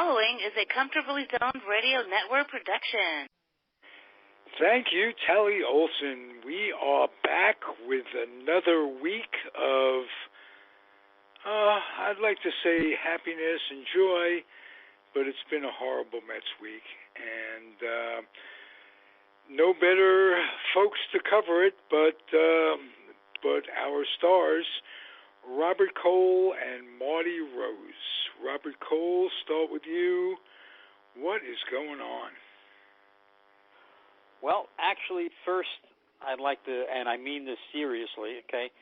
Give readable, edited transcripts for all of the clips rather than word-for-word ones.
following is a Comfortably Zoned Radio Network production. Thank you, Tally Olson. We are back with another week of, I'd like to say happiness and joy, but it's been a horrible Mets week. And no better folks to cover it but our stars, Robert Cole and Marty Rose. Robert Cole, start with you. What is going on? Well, actually, first, I'd like to, and I mean this seriously, okay,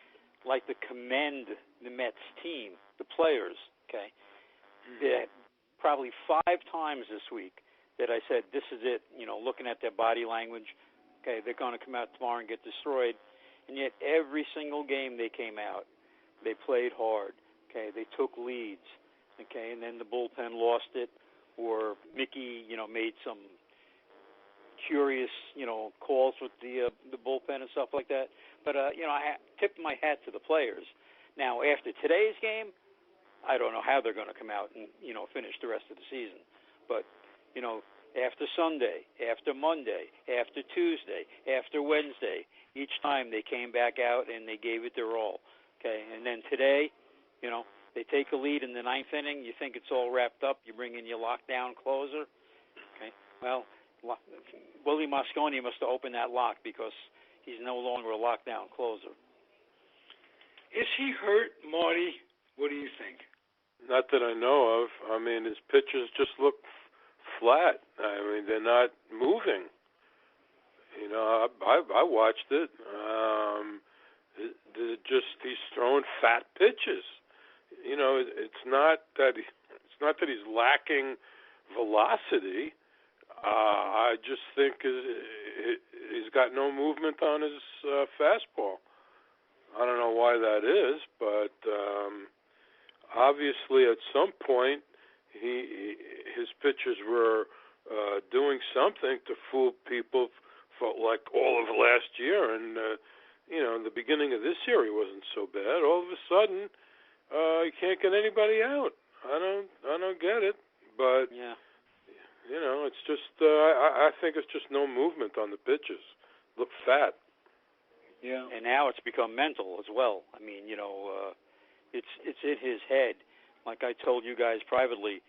like to commend the Mets team, the players, okay. Probably 5 times this week that I said, this is it, looking at their body language, okay, they're going to come out tomorrow and get destroyed. And yet every single game they came out, they played hard, okay, they took leads, okay, and then the bullpen lost it, or Mickey, made some curious, calls with the bullpen and stuff like that. But, I tipped my hat to the players. Now, after today's game, I don't know how they're going to come out and, finish the rest of the season. But, after Sunday, after Monday, after Tuesday, after Wednesday, each time they came back out and they gave it their all. Okay, and then today, they take a lead in the 9th inning. You think it's all wrapped up. You bring in your lockdown closer. Okay, well, Willie Mosconi must have opened that lock because he's no longer a lockdown closer. Is he hurt, Marty? What do you think? Not that I know of. I mean, his pitches just look flat. I mean, they're not moving. I watched it. He's throwing fat pitches. It's not that he's lacking velocity. I just think he's got no movement on his fastball. I don't know why that is, but obviously at some point his pitchers were doing something to fool people for like all of last year, and in the beginning of this year he wasn't so bad. All of a sudden he can't get anybody out. I don't get it, but yeah. It's just I think it's just no movement on the pitches. Look fat. Yeah. And now it's become mental as well. I mean, it's in his head. Like I told you guys privately,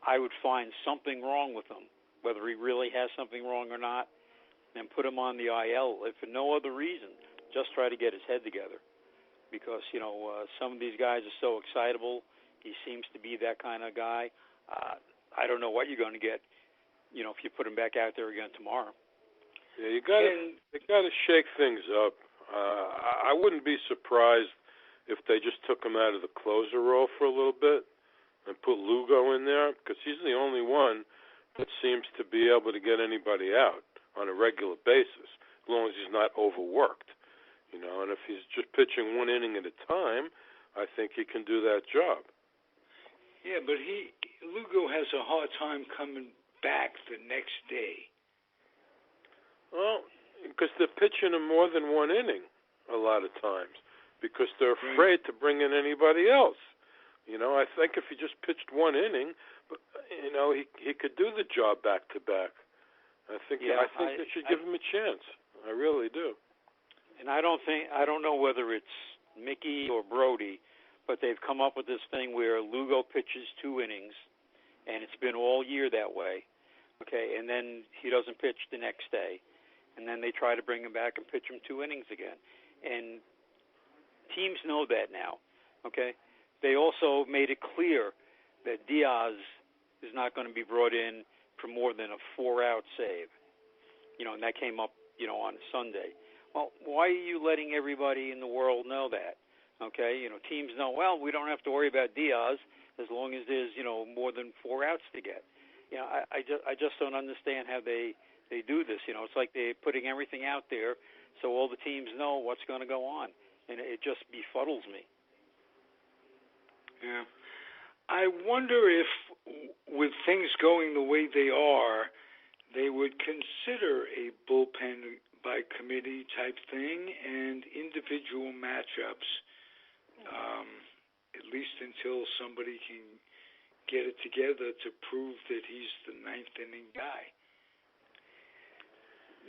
I would find something wrong with him, whether he really has something wrong or not, and put him on the IL, if for no other reason. Just try to get his head together. Because, some of these guys are so excitable. He seems to be that kind of guy. I don't know what you're going to get, if you put him back out there again tomorrow. Yeah, you got to shake things up. I wouldn't be surprised if they just took him out of the closer role for a little bit and put Lugo in there, because he's the only one that seems to be able to get anybody out on a regular basis, as long as he's not overworked. And if he's just pitching 1 inning at a time, I think he can do that job. Yeah, but Lugo has a hard time coming back the next day. Well, because they're pitching him more than 1 inning a lot of times, because they're afraid to bring in anybody else. I think if he just pitched 1 inning, he could do the job back to back. I think they should give him a chance. I really do. And I don't know whether it's Mickey or Brody, but they've come up with this thing where Lugo pitches 2 innings, and it's been all year that way. Okay, and then he doesn't pitch the next day, and then they try to bring him back and pitch him 2 innings again. And teams know that now. Okay, they also made it clear that Diaz is not going to be brought in for more than a 4-out save. And that came up, on Sunday. Well, why are you letting everybody in the world know that? Okay, teams know, well, we don't have to worry about Diaz as long as there's, more than 4 outs to get. I just don't understand how they do this. It's like they're putting everything out there so all the teams know what's going to go on, and it just befuddles me. Yeah. I wonder if, with things going the way they are, they would consider a bullpen by committee type thing and individual matchups, at least until somebody get it together to prove that he's the ninth inning guy.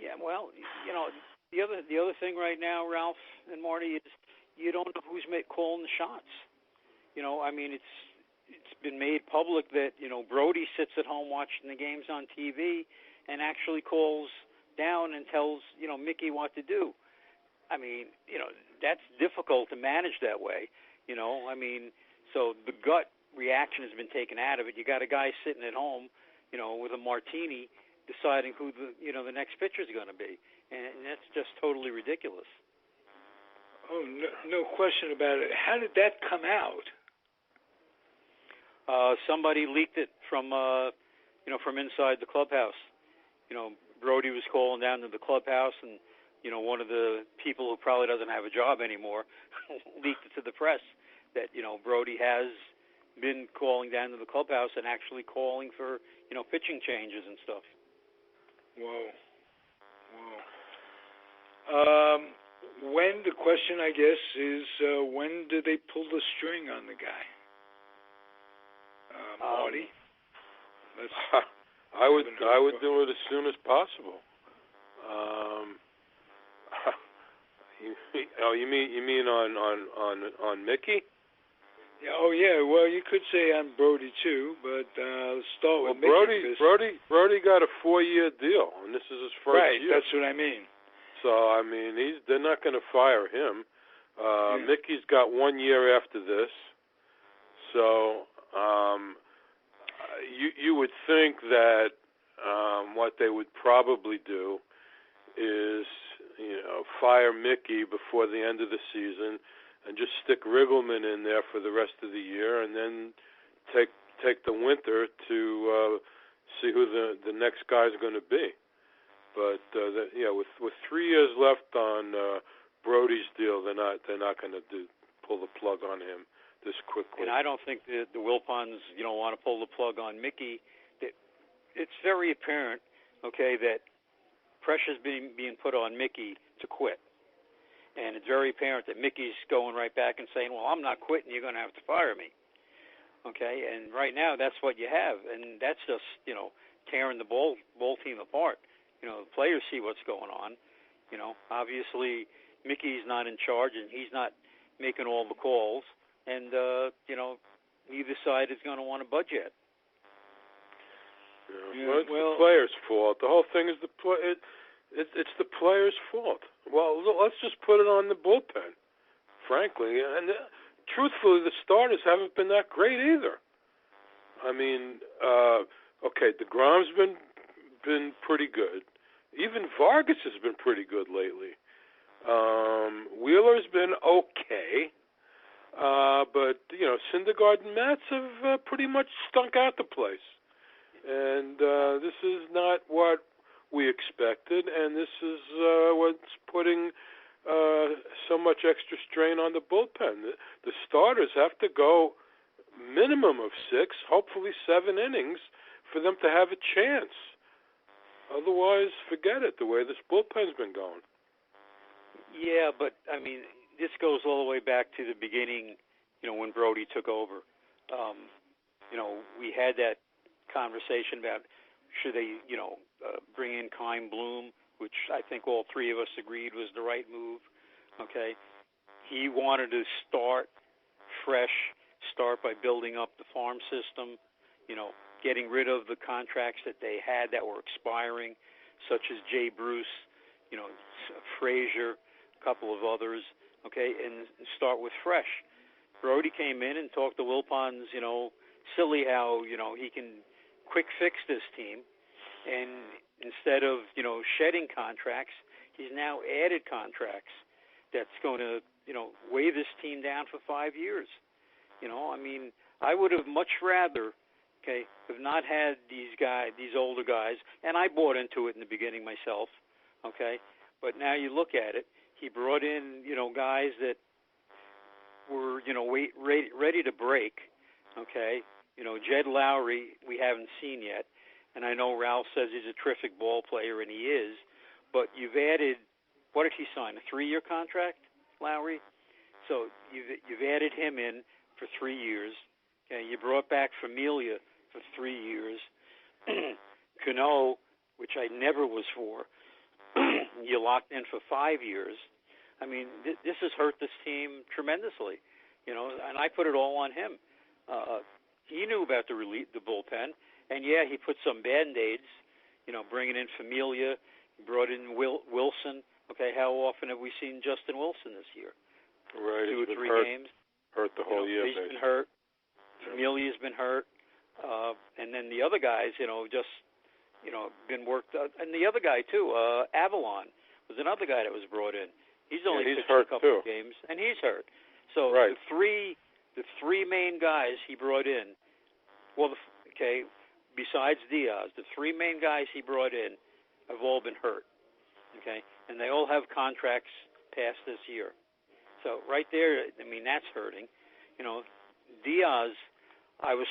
Yeah, well, the other thing right now, Ralph and Marty, is you don't know who's calling the shots. It's been made public that Brody sits at home watching the games on TV and actually calls down and tells Mickey what to do. That's difficult to manage that way. So the gut reaction has been taken out of it. You got a guy sitting at home, with a martini, deciding who the next pitcher is going to be, and that's just totally ridiculous. Oh, no question about it. How did that come out? Somebody leaked it from inside the clubhouse. Brody was calling down to the clubhouse, and one of the people who probably doesn't have a job anymore leaked it to the press that Brody has been calling down to the clubhouse and actually calling for pitching changes and stuff. Whoa. The question, I guess, is when do they pull the string on the guy? Marty? I would do it as soon as possible. You mean on Mickey? Yeah, oh yeah. Well, you could say on Brody too, but let's start with Mickey. Brody got a 4-year deal, and this is his first year. Right, that's what I mean. So they're not going to fire him. Mickey's got 1 year after this. So you would think that what they would probably do is fire Mickey before the end of the season and just stick Riggleman in there for the rest of the year, and then take the winter to see who the next guy's going to be. But with 3 years left on Brody's deal, they're not going to pull the plug on him this quickly. And I don't think the Wilpons want to pull the plug on Mickey. It's very apparent, that pressure's being put on Mickey to quit. And it's very apparent that Mickey's going right back and saying, well, I'm not quitting, you're going to have to fire me. And right now that's what you have. And that's just, tearing the ball team apart. The players see what's going on. Obviously Mickey's not in charge and he's not making all the calls. And, neither side is going to want to budge yet. It's the players' fault. The whole thing is it's the players' fault. Well, let's just put it on the bullpen, frankly. And truthfully, the starters haven't been that great either. DeGrom's been pretty good. Even Vargas has been pretty good lately. Wheeler's been okay. But Syndergaard and Matz have pretty much stunk out the place. And this is not what we expected, and this is what's putting so much extra strain on the bullpen. The starters have to go minimum of 6, hopefully 7 innings for them to have a chance. Otherwise, forget it, the way this bullpen's been going. Yeah, but, this goes all the way back to the beginning, when Brody took over. We had that conversation about should they, bring in Kyle Bloom, which I think all three of us agreed was the right move. He wanted to start fresh, start by building up the farm system, getting rid of the contracts that they had that were expiring, such as Jay Bruce, Frazier, a couple of others, and start with fresh. Brody came in and talked to Wilpons, silly how, he can quick fix this team. And instead of, shedding contracts, he's now added contracts that's going to, weigh this team down for 5 years. I would have much rather, have not had these older guys, and I bought into it in the beginning myself, but now you look at it, he brought in, guys that were, ready to break, Jed Lowry we haven't seen yet, and I know Ralph says he's a terrific ball player, and he is, but you've added, what did he sign, a 3-year contract, Lowry? So you've added him in for 3 years, Okay, you brought back Familia for 3 years. Cano, which I never was for, you locked in for 5 years. I mean, this has hurt this team tremendously, and I put it all on him. He knew about the bullpen, and yeah, he put some Band-Aids, bringing in Familia, he brought in Wilson. Okay, how often have we seen Justin Wilson this year? Right, 2 or 3 hurt, games. Hurt the whole year. He's been hurt. Familia's been hurt, and then the other guys, been worked out. And the other guy too, Avalon, was another guy that was brought in. He's only pitched a couple of games, and he's hurt. So right. the three main guys he brought in, besides Diaz, the 3 main guys he brought in have all been hurt. Okay, and they all have contracts past this year. So right there, I mean, that's hurting. Diaz, I was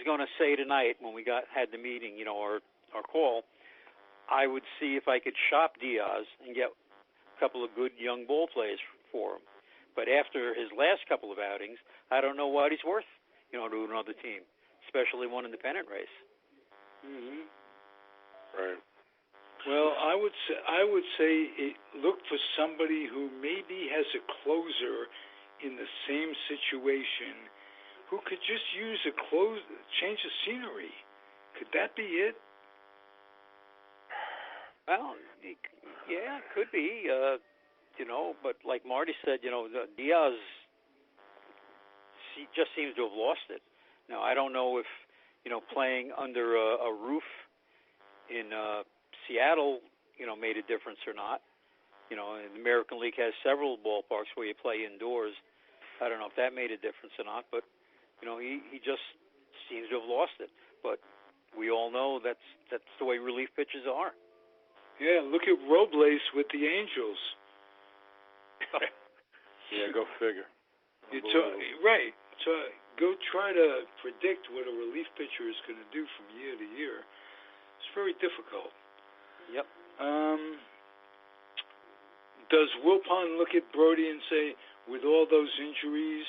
going to say tonight when we had the meeting, our call, I would see if I could shop Diaz and get a couple of good young ball players for him. But after his last couple of outings, I don't know what he's worth, to another team, especially one in the pennant race. Mm-hmm. Right. Well, I would say look for somebody who maybe has a closer in the same situation who could just use change of scenery. Could that be it? Well, yeah, it could be. But like Marty said, Diaz just seems to have lost it. Now, I don't know if, playing under a roof in Seattle, made a difference or not. And the American League has several ballparks where you play indoors. I don't know if that made a difference or not, but he just seems to have lost it. But we all know that's the way relief pitchers are. Yeah, look at Robles with the Angels. Yeah, go figure. Right. So go try to predict what a relief pitcher is going to do from year to year. It's very difficult. Yep. Does Wilpon look at Brody and say, with all those injuries,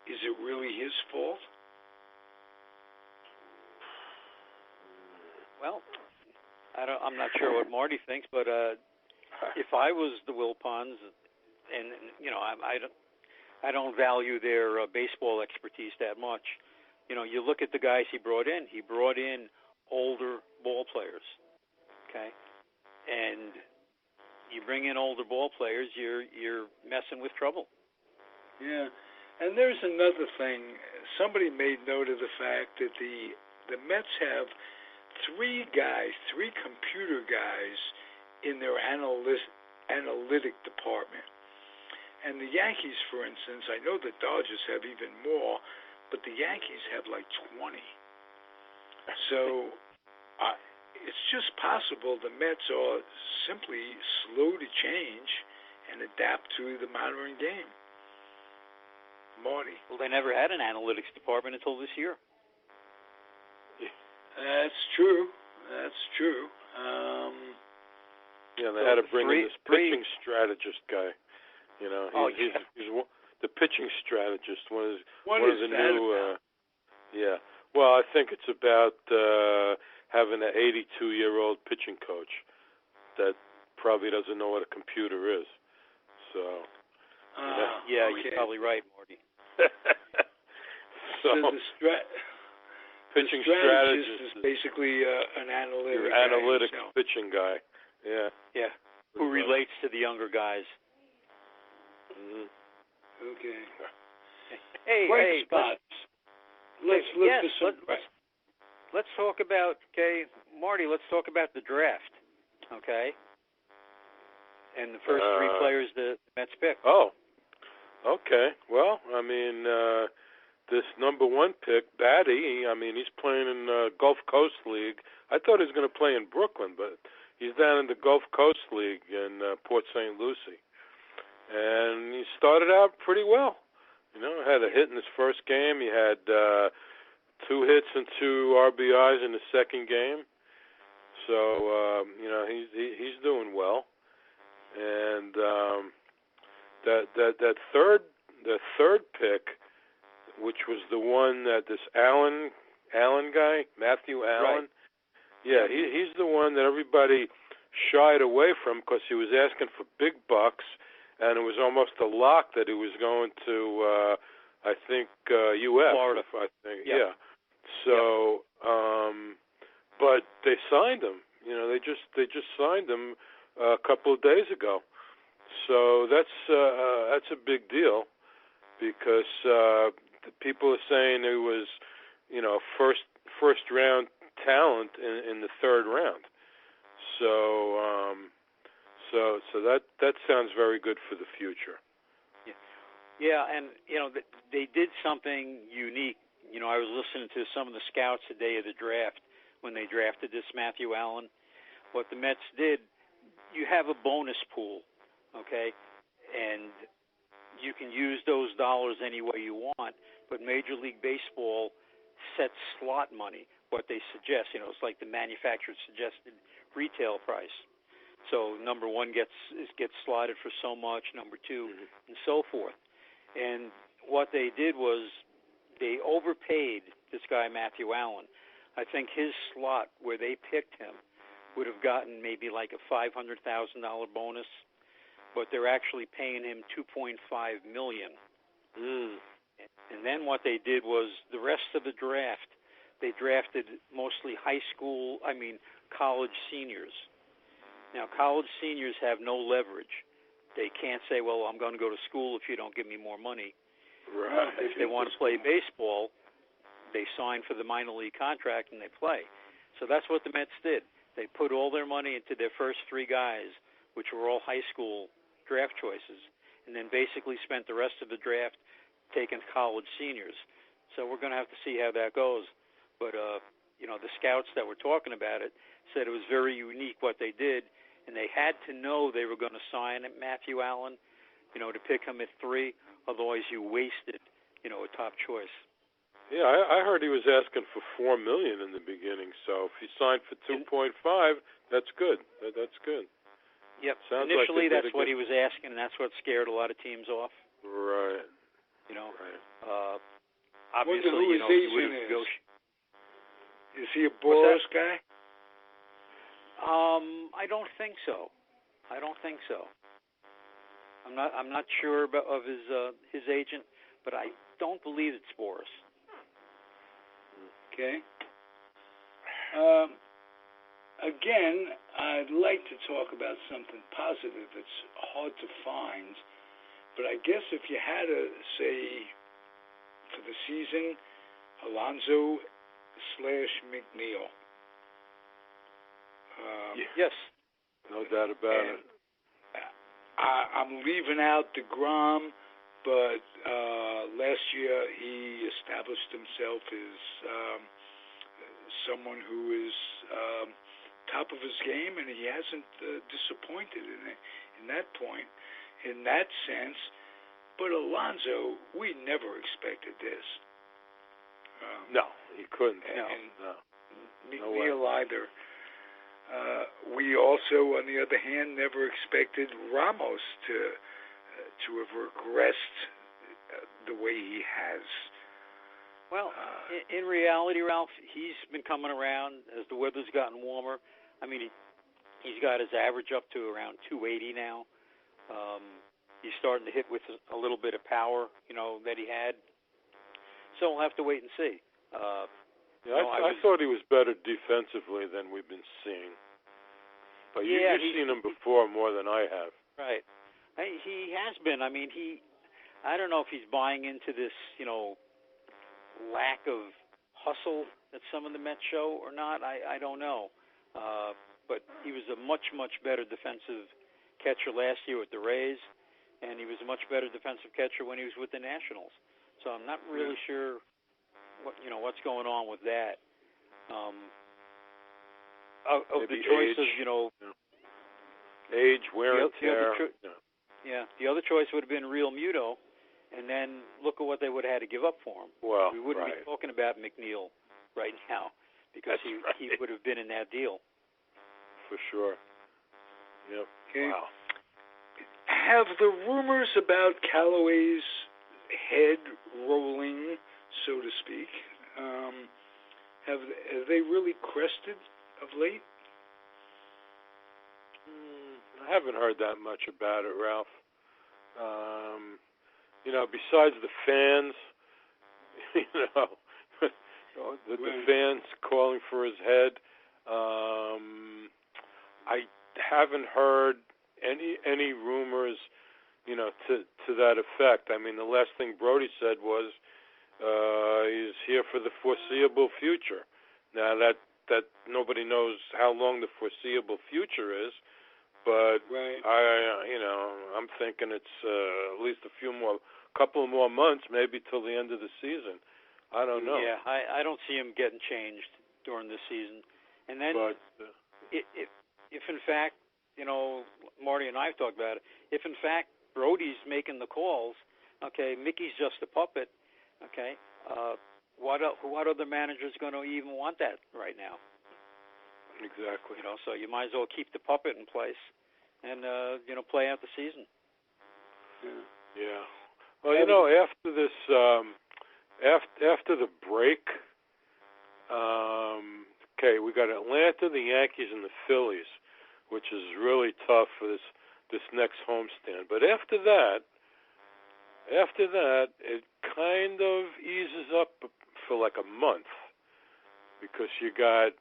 is it really his fault? Well, I'm not sure what Marty thinks, but if I was the Wilpons, and I don't value their baseball expertise that much. You look at the guys he brought in. He brought in older ball players. Okay, and you bring in older ball players, you're messing with trouble. Yeah, and there's another thing. Somebody made note of the fact that the Mets have 3 computer guys in their analytic department. And the Yankees, for instance, I know the Dodgers have even more, but the Yankees have like 20. So it's just possible the Mets are simply slow to change and adapt to the modern game. Marty. Well, they never had an analytics department until this year. That's true. Yeah, they had to bring in this pitching strategist guy. He's the pitching strategist. One of the new. Yeah. Well, I think it's about having an 82-year-old pitching coach that probably doesn't know what a computer is. So. Yeah, okay. You're probably right, Marty. So the pitching strategist is basically an analytics pitching guy. Yeah. Yeah. Who relates to the younger guys. Mm-hmm. Okay. Hey, spots. Let's look for some. Let's talk about, Marty, let's talk about the draft, okay? And the first 3 players the Mets picked. Oh, okay. Well, I mean, this number 1 pick, Batty, he's playing in Gulf Coast League. I thought he was going to play in Brooklyn, but he's down in the Gulf Coast League in Port St. Lucie. And he started out pretty well. Had a hit in his first game. He had 2 hits and 2 RBIs in the second game. So, he's doing well. And the third pick which was the one that this Allen guy, Matthew Allen. Right. Yeah, he's the one that everybody shied away from because he was asking for big bucks, and it was almost a lock that he was going to, I think, UF. Florida. I think, yep. yeah. So, but they signed him. You know, they just signed him a couple of days ago. So that's a big deal because people are saying it was, you know, first round talent in the third round. So that sounds very good for the future. Yeah, and you know they did something unique. You know, I was listening to some of the scouts the day of the draft when they drafted this Matthew Allen. What the Mets did, you have a bonus pool, okay, and you can use those dollars any way you want. But Major League Baseball sets slot money, what they suggest. You know, it's like the manufacturer's suggested retail price. So number one gets slotted for so much, number two, and so forth. And what they did was they overpaid this guy Matthew Allen. I think his slot where they picked him would have gotten maybe like a $500,000 bonus, but they're actually paying him $2.5 million. And then what they did was the rest of the draft, they drafted mostly college seniors. Now, college seniors have no leverage. They can't say, well, I'm going to go to school if you don't give me more money. Right. If they want to play baseball, they sign for the minor league contract and they play. So that's what the Mets did. They put all their money into their first three guys, which were all high school draft choices, and then basically spent the rest of the draft taking college seniors. So we're going to have to see how that goes. But, you know, the scouts that were talking about it said it was very unique what they did, and they had to know they were going to sign Matthew Allen, you know, to pick him at 3. Otherwise, you wasted, you know, a top choice. Yeah, I heard he was asking for $4 million in the beginning. So if he signed for 2.5, that's good. That's good. Yep. Sounds Initially, like that's what he was asking, and that's what scared a lot of teams off. Right. You know, right. Obviously, who his agent is. Is he a Boros guy? I don't think so. I'm not sure of his agent, but I don't believe it's Boris. Okay. Again, I'd like to talk about something positive. It's hard to find, but I guess if you had to say for the season, Alonso/McNeil. Yes. No doubt about it. I'm leaving out DeGrom, but last year he established himself as someone who is top of his game, and he hasn't disappointed in that point, in that sense. But Alonso, we never expected this. No, he couldn't. No. McNeil either. We also, on the other hand, never expected Ramos to have regressed the way he has. Well, in reality, Ralph, he's been coming around as the weather's gotten warmer. I mean, he's got his average up to around 280 now. He's starting to hit with a little bit of power, you know, that he had. So we'll have to wait and see. I thought he was better defensively than we've been seeing. But you've seen him before more than I have. Right. He has been. I mean, I don't know if he's buying into this, you know, lack of hustle that some of the Mets show or not. I don't know. But he was a much, much better defensive catcher last year with the Rays, and he was a much better defensive catcher when he was with the Nationals. So I'm not really sure what's going on with that. Of the choices, age, you know, age, wear and tear. The other choice would have been Real Muto, and then look at what they would have had to give up for him. Well, we wouldn't be talking about McNeil right now because he would have been in that deal. For sure. Yep. Okay. Wow. Have the rumors about Callaway's head rolling so to speak. Have they really crested of late? I haven't heard that much about it, Ralph. Besides the fans, the fans calling for his head, I haven't heard any rumors, to that effect. I mean, the last thing Brody said was he's here for the foreseeable future. Now that nobody knows how long the foreseeable future is, but right. I'm thinking it's at least couple more months, maybe till the end of the season. I don't know. Yeah, I don't see him getting changed during this season. And then, if in fact, Marty and I have talked about it, if in fact Brody's making the calls, okay, Mickey's just a puppet, okay, what other manager's going to even want that right now? Exactly. So you might as well keep the puppet in place and, play out the season. Yeah. Well, after this, after the break, we got Atlanta, the Yankees, and the Phillies, which is really tough for this next homestand. But after that, it kind of eases up for like a month because you got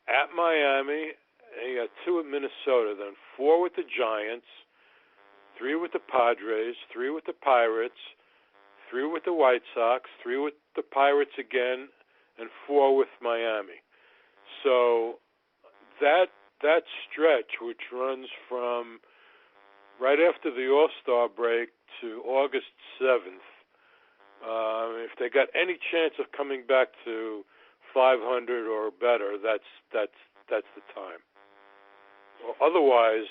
at Miami, and you got 2 at Minnesota, then 4 with the Giants, 3 with the Padres, 3 with the Pirates, 3 with the White Sox, 3 with the Pirates again, and 4 with Miami. So that stretch, which runs from right after the All-Star break to August 7th, if they got any chance of coming back to 500 or better, that's the time. Well, otherwise,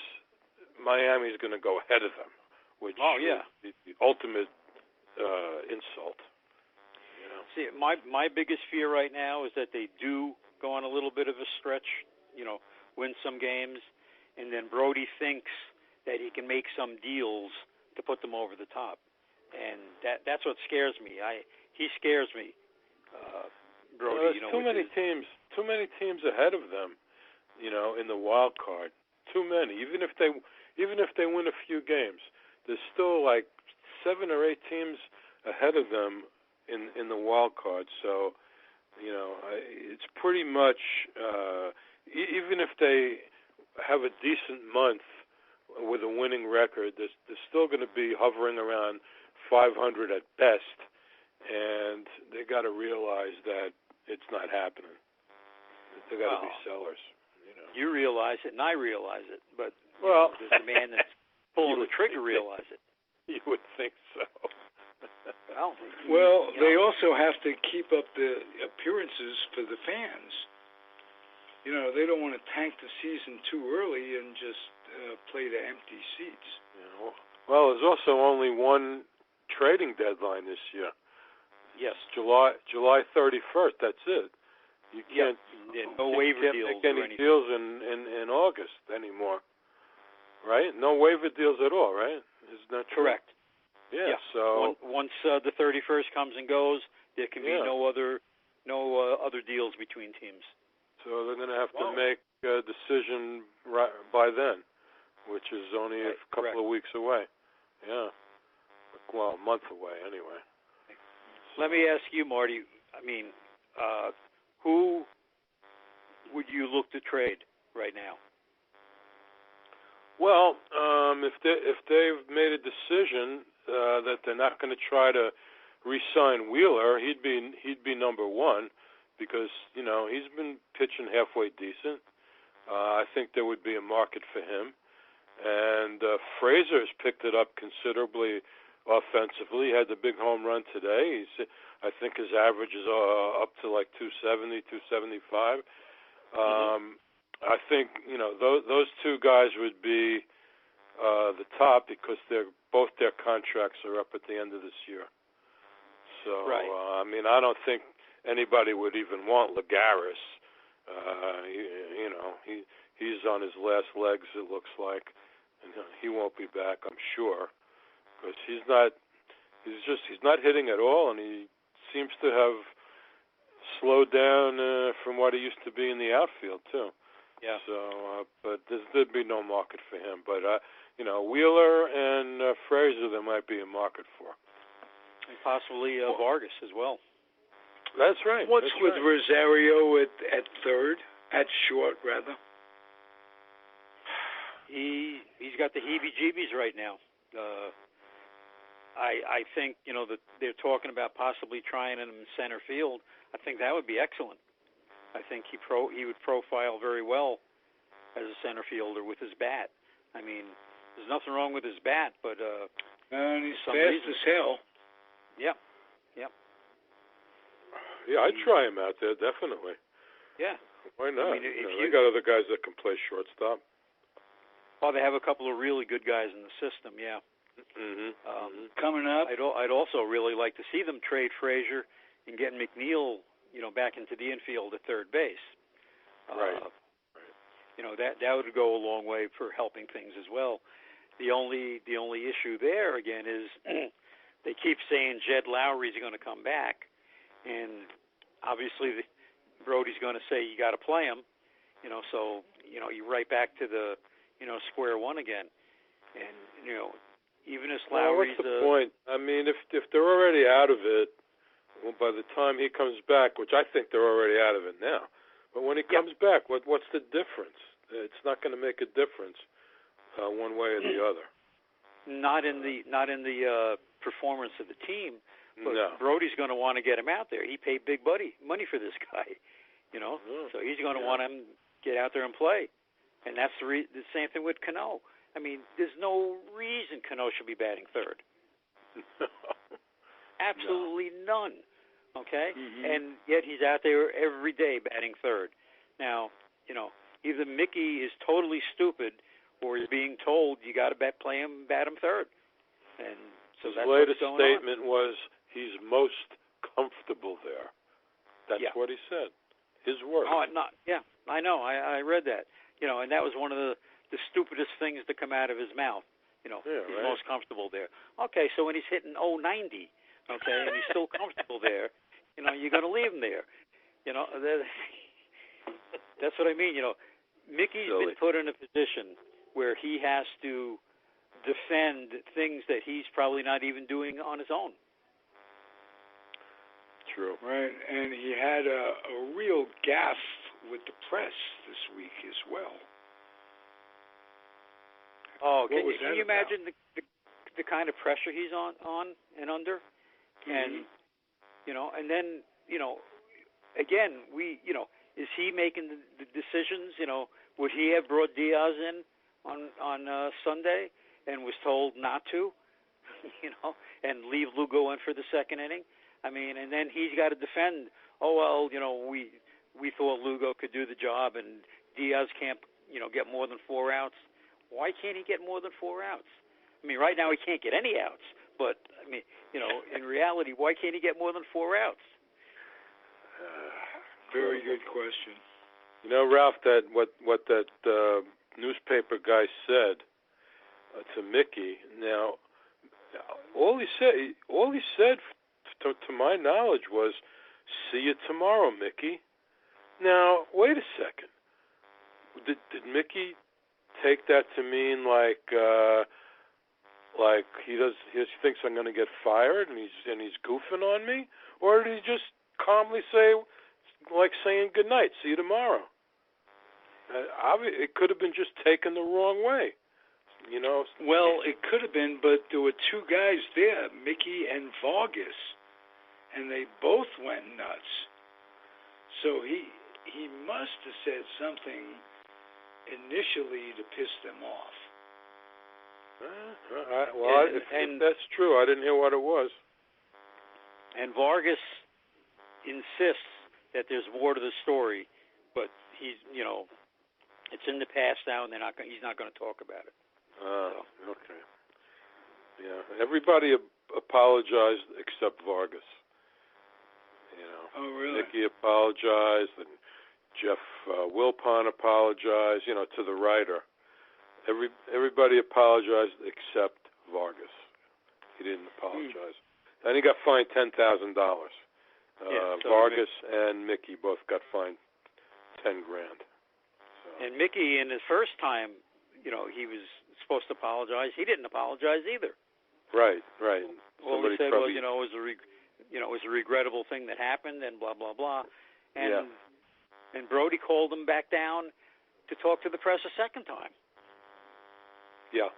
Miami's going to go ahead of them, which is the ultimate insult. See, my biggest fear right now is that they do go on a little bit of a stretch, win some games, and then Brody thinks that he can make some deals to put them over the top, and that's what scares me. He scares me, Brody. There's too many teams ahead of them, in the wild card. Too many. Even if they win a few games, there's still like 7 or 8 teams ahead of them in the wild card. So, it's pretty much even if they have a decent month with a winning record, they're still going to be hovering around 500 at best, and they got to realize that it's not happening. They got to be sellers. You realize it, and I realize it, but does the man that's pulling the trigger realize it? You would think so. They also have to keep up the appearances for the fans. They don't want to tank the season too early and just play to empty seats. Well, there's also only one trading deadline this year. Yes, July 31st. That's it. You can't. No waiver deals. Make any deals in August anymore, right? No waiver deals at all, right? Isn't that true? Correct. Yeah. So once the 31st comes and goes, there can be no other deals between teams. So they're going to have to make a decision right by then, which is only a couple of weeks away. Yeah. Well, a month away anyway. Let me ask you, Marty. I mean, who would you look to trade right now? Well, if they've made a decision that they're not going to try to re-sign Wheeler, he'd be number one because he's been pitching halfway decent. I think there would be a market for him, and Frazier's picked it up considerably offensively. He had the big home run today. I think his average is up to like 270, 275. I think those 2 guys would be the top because both their contracts are up at the end of this year. So I don't think anybody would even want Lagares. He's on his last legs, it looks like, and he won't be back, I'm sure, because he's not he's not hitting at all, and he seems to have slowed down from what he used to be in the outfield too. Yeah. So, but there'd be no market for him. But Wheeler and Frazier, there might be a market for. And possibly Vargas as well. That's right. What's That's with right. Rosario at third, at short rather? He's got the heebie-jeebies right now. I think that they're talking about possibly trying him in center field. I think that would be excellent. I think he would profile very well as a center fielder with his bat. I mean, there's nothing wrong with his bat, but and he's fast as hell. Yeah. Yeah, I'd try him out there, definitely. Yeah. Why not? I mean, they got other guys that can play shortstop. Oh, they have a couple of really good guys in the system, yeah. Coming up. I'd also really like to see them trade Frazier and get McNeil, back into the infield at third base. Right. That would go a long way for helping things as well. The only issue there again is they keep saying Jed Lowry's going to come back, and obviously Brody's going to say you got to play him. So you're right back to the square one again, and even if Lowry's what's the point? I mean, if they're already out of it, well, by the time he comes back, which I think they're already out of it now, but when he comes back, what's the difference? It's not going to make a difference one way or the other. Not in the performance of the team. But no. Brody's going to want to get him out there. He paid big money for this guy, so he's going to want him to get out there and play. And that's the same thing with Cano. I mean, there's no reason Cano should be batting third. Absolutely none. Okay? And yet he's out there every day batting third. Now, either Mickey is totally stupid or he's being told you got to bat him third. And so his that's latest what's going statement on. was he's most comfortable there. That's what he said. His words. Oh, yeah, I know. I read that. And that was one of the stupidest things to come out of his mouth. He's most comfortable there. Okay, so when he's hitting 090, okay, and he's still comfortable there, you're going to leave him there. That's what I mean. Mickey's been put in a position where he has to defend things that he's probably not even doing on his own. True. Right, and he had a real gaffe with the press this week as well. Oh, can you imagine the kind of pressure he's on and under? And and then again, is he making the decisions? Would he have brought Diaz in on Sunday and was told not to, and leave Lugo in for the second inning? I mean, and then he's got to defend. Oh well, we thought Lugo could do the job, and Diaz can't, get more than 4 outs. Why can't he get more than 4 outs? I mean, right now he can't get any outs, but I mean, in reality, why can't he get more than 4 outs? Very good question. Ralph, that what that newspaper guy said to Mickey. Now, all he said, to my knowledge, was, "See you tomorrow, Mickey." Now, wait a second. Did Mickey take that to mean like he thinks I'm going to get fired and he's goofing on me, or did he just calmly say, like saying good night, see you tomorrow? It could have been just taken the wrong way, Well, it could have been, but there were 2 guys there, Mickey and Vargas, and they both went nuts. So he must have said something initially to piss them off. If that's true, I didn't hear what it was. And Vargas insists that there's more to the story, but he's, it's in the past now, and he's not going to talk about it. Okay. Yeah, everybody apologized except Vargas. Oh, really? Mickey apologized, and Jeff Wilpon apologized, to the writer. Everybody apologized except Vargas. He didn't apologize. And he got fined $10,000. So Vargas and Mickey both got fined $10,000. So. And Mickey, in his first time, he was supposed to apologize. He didn't apologize either. Right. All he said was, it was a regrettable thing that happened, and blah blah blah. And and Brody called him back down to talk to the press a second time. Yeah.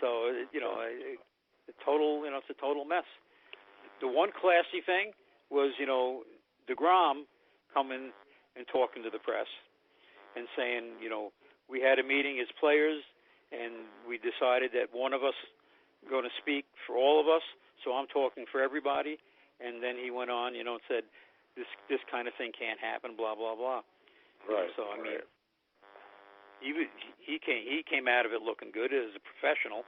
So it's a total mess. The one classy thing was, DeGrom coming and talking to the press and saying, we had a meeting as players and we decided that one of us is going to speak for all of us, so I'm talking for everybody. And then he went on, and said, this kind of thing can't happen, blah, blah, blah. Right. So, I mean, he came out of it looking good as a professional,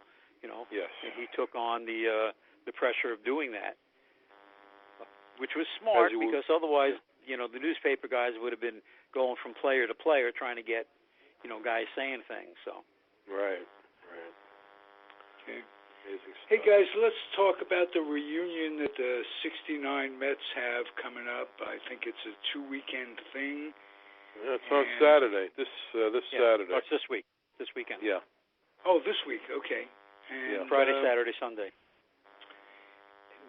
Yes. And he took on the pressure of doing that, which was smart because otherwise, the newspaper guys would have been going from player to player trying to get, guys saying things. So. Right. Okay. Amazing stuff. Hey guys, let's talk about the reunion that the '69 Mets have coming up. I think it's a 2-weekend thing. Yeah, it's on Saturday. This Saturday. Oh, it's this weekend. Yeah. Oh, this week. Okay. And, Friday, Saturday, Sunday.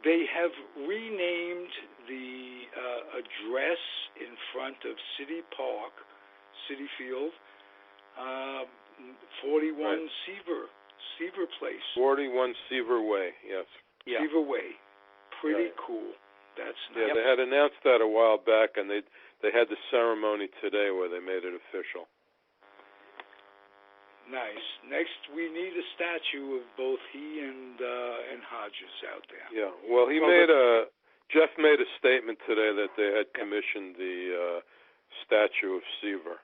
They have renamed the address in front of City Park, City Field, 41 Right. Seaver Place. 41 Seaver Way, yes. Yeah. Seaver Way. Pretty cool. That's nice. Yeah, they had announced that a while back, and they had the ceremony today where they made it official. Nice. Next, we need a statue of both he and Hodges out there. Yeah. Well, Jeff made a statement today that they had commissioned the statue of Seaver.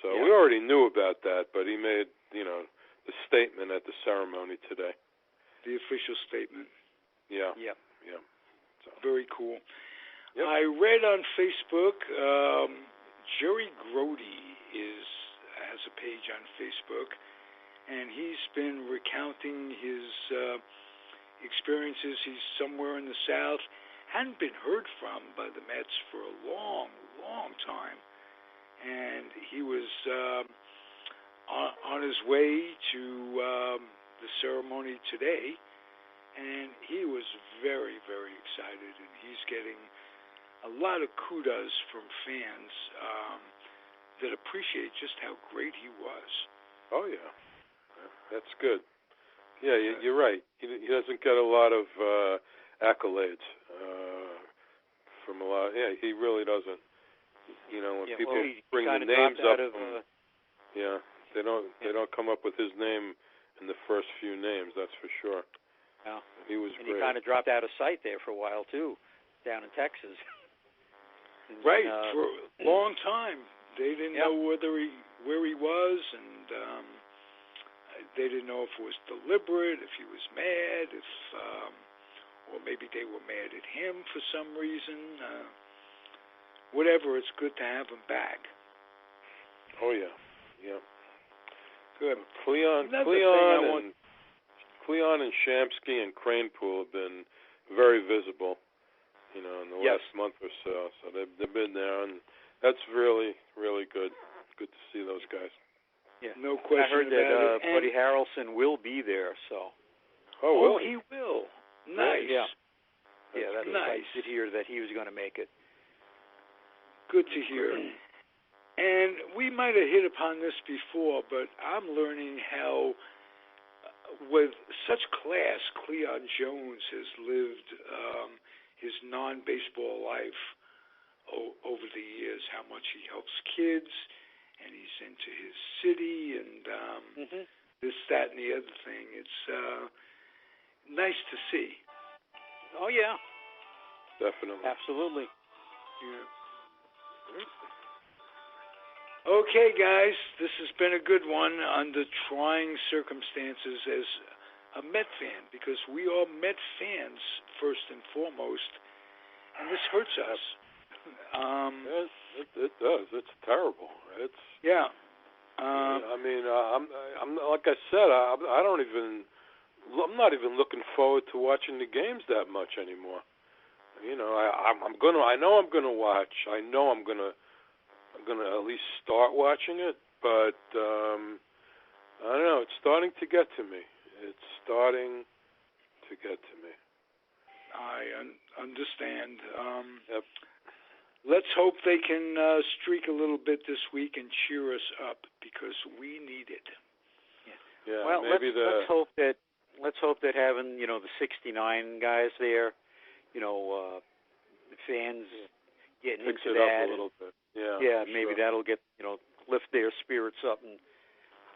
So we already knew about that, but he made, the statement at the ceremony today. The official statement. Yeah. Yeah. So. Very cool. Yep. I read on Facebook, Jerry Grody has a page on Facebook, and he's been recounting his experiences. He's somewhere in the South, hadn't been heard from by the Mets for a long, long time, and he was on his way to the ceremony today, and he was very, very excited, and he's getting a lot of kudos from fans that appreciate just how great he was. Oh, yeah. That's good. Yeah, you're right. He doesn't get a lot of accolades from a lot. Yeah, he really doesn't. When people bring the names up, they don't come up with his name in the first few names. That's for sure. Yeah. He was great. And he kind of dropped out of sight there for a while too, down in Texas. Right, for a long time. They didn't know where he was, and they didn't know if it was deliberate, if he was mad, or maybe they were mad at him for some reason. Whatever, it's good to have him back. Oh yeah. Good. Cleon and Shamsky and Cranepool have been very visible, in the last month or so. So they've been there, and that's really, really good. Good to see those guys. Yeah, no question. I heard that Buddy Harrelson will be there. So. Oh, he will. Nice. Yeah. That's nice. I did hear that he was going to make it. Good to hear. And we might have hit upon this before, but I'm learning how, with such class, Cleon Jones has lived his non-baseball life over the years, how much he helps kids, and he's into his city, and this, that, and the other thing. It's nice to see. Oh, yeah. Definitely. Absolutely. Yeah. Okay, guys, this has been a good one under trying circumstances as a Met fan, because we are Met fans first and foremost, and this hurts us. It does. It's terrible. Yeah. I'm like I said, I don't even I'm not even looking forward to watching the games that much anymore. You know, I know I'm gonna watch. I know I'm gonna at least start watching it, but I don't know. It's starting to get to me. I understand. Yep. Let's hope they can streak a little bit this week and cheer us up because we need it. Yeah. Well, maybe let's hope that having the 69 guys there, the fans getting picks into it that up a little bit. Yeah. Yeah, maybe sure. that'll get lift their spirits up.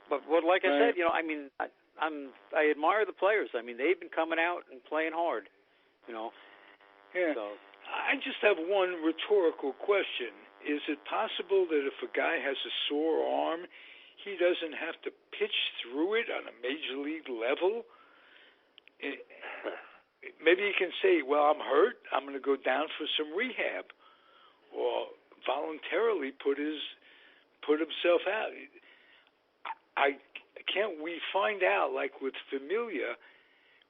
But like I said, I mean, I admire the players. I mean, they've been coming out and playing hard. Yeah. So. I just have one rhetorical question. Is it possible that if a guy has a sore arm, he doesn't have to pitch through it on a major league level? Maybe he can say, well, I'm hurt, I'm going to go down for some rehab, or voluntarily put himself out. Can't we find out, like with Familia,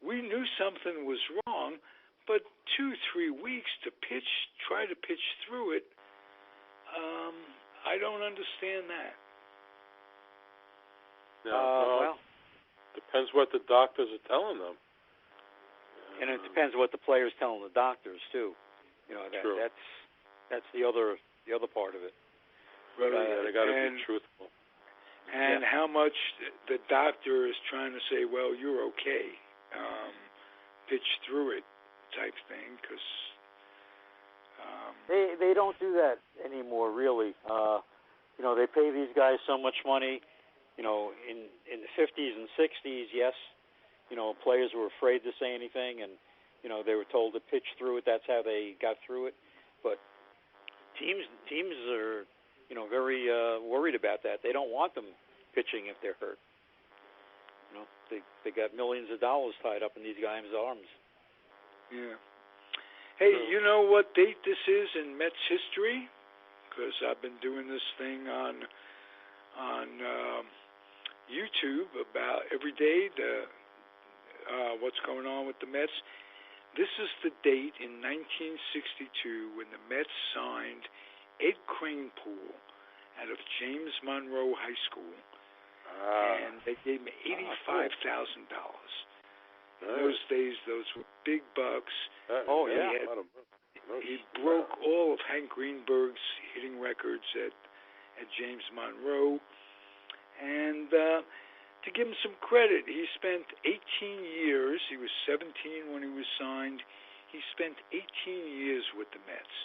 we knew something was wrong, but 2-3 weeks to try to pitch through it, I don't understand that. Well, depends what the doctors are telling them. And it depends what the players telling the doctors too. True. That's the other part of it. Right. They got to be truthful. And how much the doctor is trying to say, well, you're okay, pitch through it type thing, because they don't do that anymore, really. They pay these guys so much money. In the 50s and 60s, yes, players were afraid to say anything, and they were told to pitch through it. That's how they got through it. But teams are very worried about that. They don't want them pitching if they're hurt. They got millions of dollars tied up in these guys' arms. Yeah. Hey, you know what date this is in Mets history? Because I've been doing this thing on YouTube about every day what's going on with the Mets. This is the date in 1962 when the Mets signed Ed Kranepool out of James Monroe High School, and they gave him $85,000. In those days, those were big bucks. He broke all of Hank Greenberg's hitting records at James Monroe. And to give him some credit, he spent 18 years. He was 17 when he was signed. He spent 18 years with the Mets.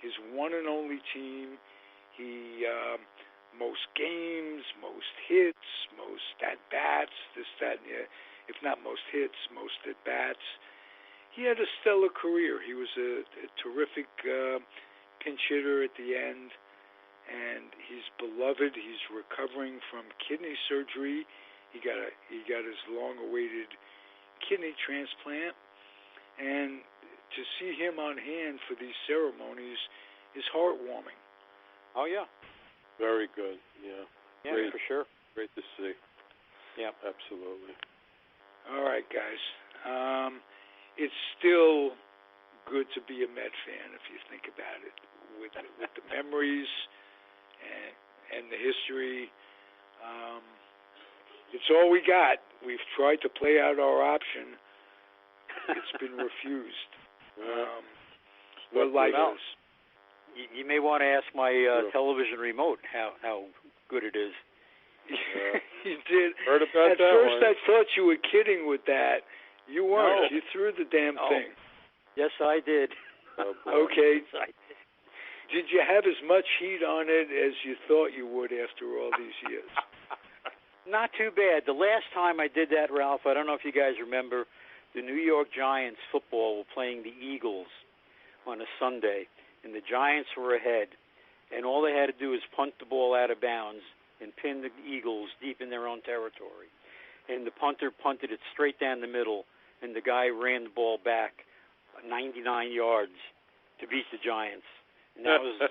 His one and only team. He most games, most hits, most at-bats, this, that, and if not most hits, most at-bats. He had a stellar career. He was a terrific pinch hitter at the end, and he's beloved. He's recovering from kidney surgery. He got his long-awaited kidney transplant, and to see him on hand for these ceremonies is heartwarming. Oh, yeah. Very good, yeah. Yeah, great, for sure. Great to see. Yeah. Absolutely. All right, guys. It's still good to be a Met fan if you think about it, with the memories and the history. It's all we got. We've tried to play out our option. It's been refused. We're lighters. You may want to ask my television remote how good it is. You did. Heard about At that first, one. I thought you were kidding with that. You weren't. No. You threw the damn thing. Yes, I did. Okay. Yes, I did. Did you have as much heat on it as you thought you would after all these years? Not too bad. The last time I did that, Ralph, I don't know if you guys remember, the New York Giants football were playing the Eagles on a Sunday, and the Giants were ahead, and all they had to do was punt the ball out of bounds and pin the Eagles deep in their own territory. And the punter punted it straight down the middle, and the guy ran the ball back 99 yards to beat the Giants. And that was the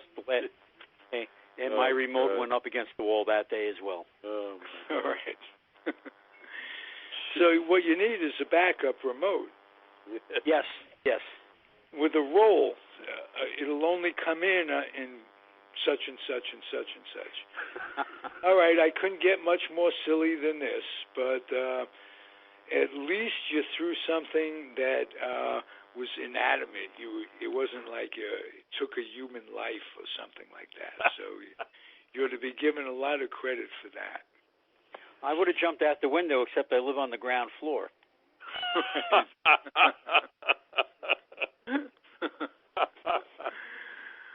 and my remote went up against the wall that day as well. All right. So what you need is a backup remote. Yes. With a roll, it'll only come in such and such and such and such. All right, I couldn't get much more silly than this, but at least you threw something that was inanimate. It wasn't like it took a human life or something like that. So you ought to be given a lot of credit for that. I would have jumped out the window, except I live on the ground floor.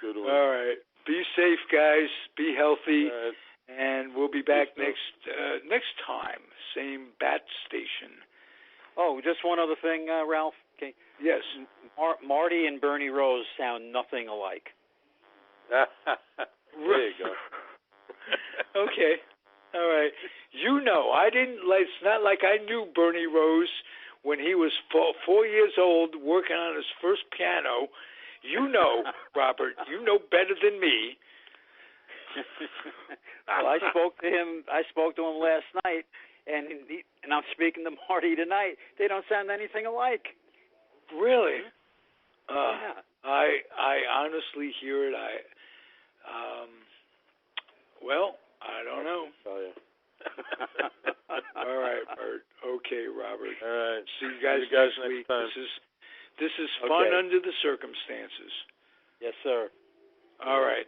Good one. All right. Be safe, guys. Be healthy. And we'll be back next time. Same bat station. Oh, just one other thing, Ralph. Okay. Yes. Marty and Bernie Rose sound nothing alike. There you go. Okay. All right. I didn't. It's not like I knew Bernie Rose when he was 4 years old working on his first piano. Robert, you know better than me. Well, I spoke to him last night, and I'm speaking to Marty tonight. They don't sound anything alike. Really? Yeah. I honestly hear it. I don't know. Oh, yeah. All right, Bert. Okay, Robert. All right. See you guys next week. time. This is fun under the circumstances. Yes, sir. All right.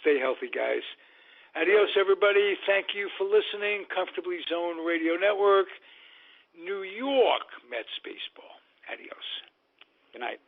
Stay healthy, guys. Adios, everybody. Thank you for listening. Comfortably Zoned Radio Network, New York Mets baseball. Adios. Good night.